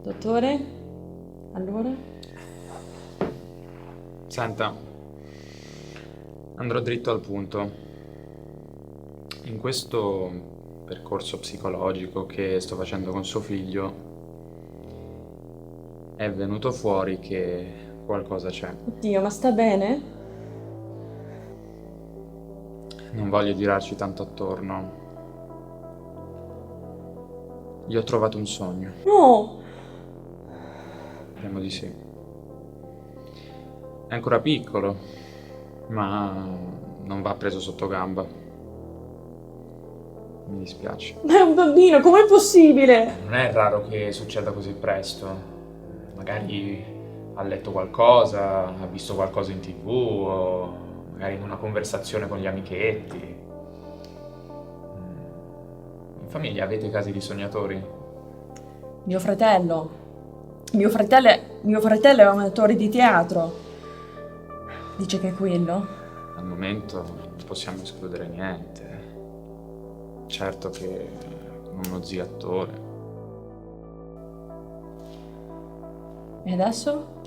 Dottore? Allora? Senta, andrò dritto al punto. In questo percorso psicologico che sto facendo con suo figlio è venuto fuori che qualcosa c'è. Oddio, ma sta bene? Non voglio girarci tanto attorno. Gli ho trovato un sogno. No! Temo di sì. È ancora piccolo, ma non va preso sotto gamba. Mi dispiace. Ma è un bambino, com'è possibile? Non è raro che succeda così presto. Magari ha letto qualcosa, ha visto qualcosa in TV o magari in una conversazione con gli amichetti. In famiglia avete casi di sognatori? Mio fratello è un attore di teatro. Dice che è quello? Al momento non possiamo escludere niente. Certo che uno zio attore. E adesso?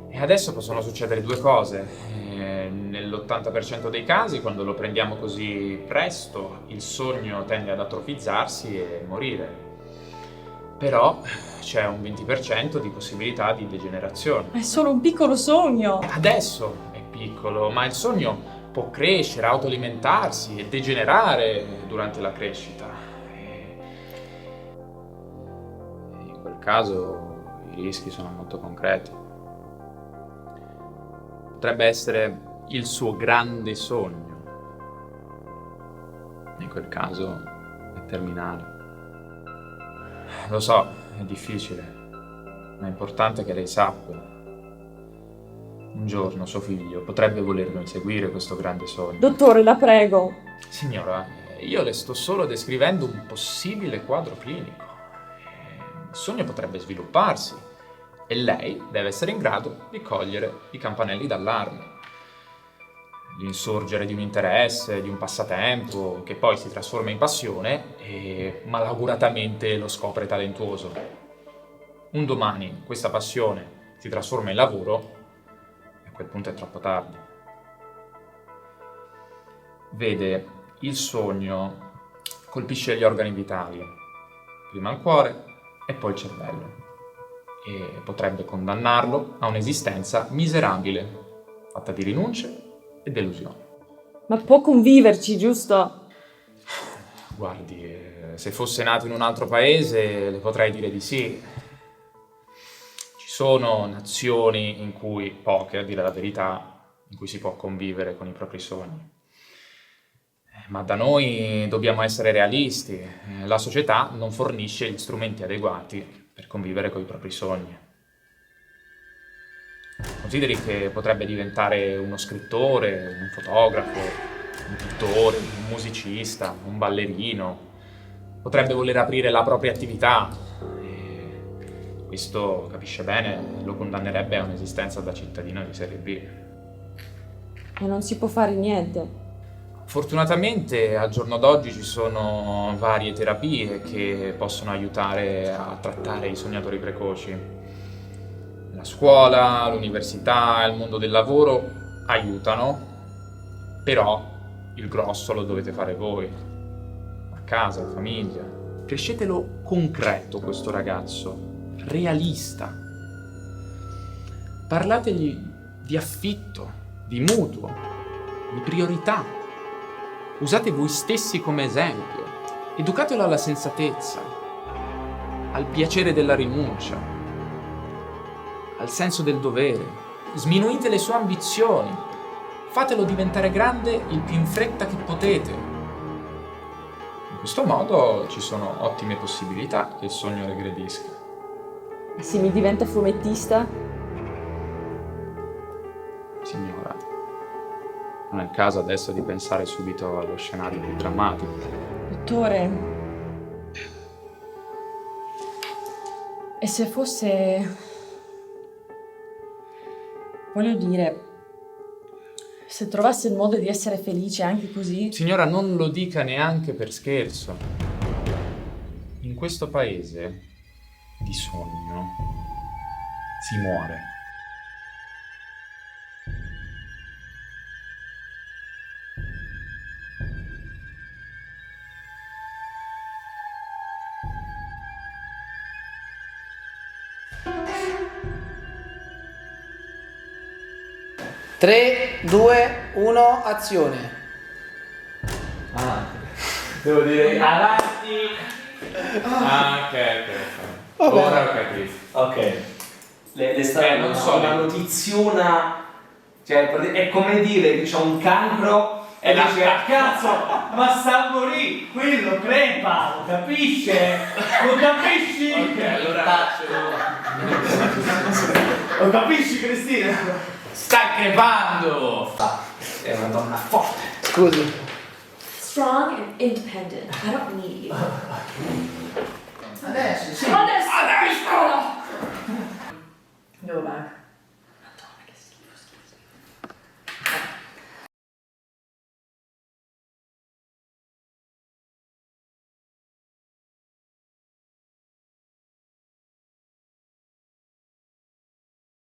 E adesso possono succedere due cose. Nell'80% dei casi, quando lo prendiamo così presto, il sogno tende ad atrofizzarsi e morire. Però c'è un 20% di possibilità di degenerazione. È solo un piccolo sogno. Adesso è piccolo, ma il sogno può crescere, autoalimentarsi e degenerare durante la crescita. E in quel caso i rischi sono molto concreti. Potrebbe essere il suo grande sogno. In quel caso è terminale. Lo so, è difficile, ma è importante che lei sappia. Un giorno suo figlio potrebbe volerlo inseguire questo grande sogno. Dottore, la prego. Signora, io le sto solo descrivendo un possibile quadro clinico. Il sogno potrebbe svilupparsi e lei deve essere in grado di cogliere i campanelli d'allarme. L'insorgere di un interesse, di un passatempo, che poi si trasforma in passione e malauguratamente lo scopre talentuoso. Un domani questa passione si trasforma in lavoro e a quel punto è troppo tardi. Vede, il sogno colpisce gli organi vitali, prima il cuore e poi il cervello, e potrebbe condannarlo a un'esistenza miserabile, fatta di rinunce e delusioni. Ma può conviverci, giusto? Guardi, se fosse nato in un altro paese le potrei dire di sì. Ci sono nazioni in cui, poche a dire la verità, in cui si può convivere con i propri sogni. Ma da noi dobbiamo essere realisti. La società non fornisce gli strumenti adeguati per convivere con i propri sogni. Consideri che potrebbe diventare uno scrittore, un fotografo, un pittore, un musicista, un ballerino. Potrebbe voler aprire la propria attività e questo, capisce bene, lo condannerebbe a un'esistenza da cittadino di serie B. E non si può fare niente. Fortunatamente al giorno d'oggi ci sono varie terapie che possono aiutare a trattare i sognatori precoci. La scuola, l'università, il mondo del lavoro aiutano, però il grosso lo dovete fare voi, a casa, in famiglia. Crescetelo concreto questo ragazzo, realista. Parlategli di affitto, di mutuo, di priorità. Usate voi stessi come esempio. Educatelo alla sensatezza, al piacere della rinuncia, al senso del dovere. Sminuite le sue ambizioni. Fatelo diventare grande il più in fretta che potete. In questo modo ci sono ottime possibilità che il sogno regredisca. E se mi diventa fumettista? Signora, non è il caso adesso di pensare subito allo scenario più drammatico. Dottore. E se fosse... Voglio dire, se trovasse il modo di essere felice anche così... Signora, non lo dica neanche per scherzo. In questo paese di sogno si muore. Tre, due, uno, azione. Devo dire avanti. Ok. Vabbè. Ora ho capito. Ok. Le sta non so, una notiziona. Cioè, è come dire che c'è un cancro e dice cazzo, ma sta a morire, quello crepa, lo capisce? Lo capisci? Ok, allora Lo capisci, Cristina? sta crepando. È una donna forte. Scusi. Strong and independent. I don't need you.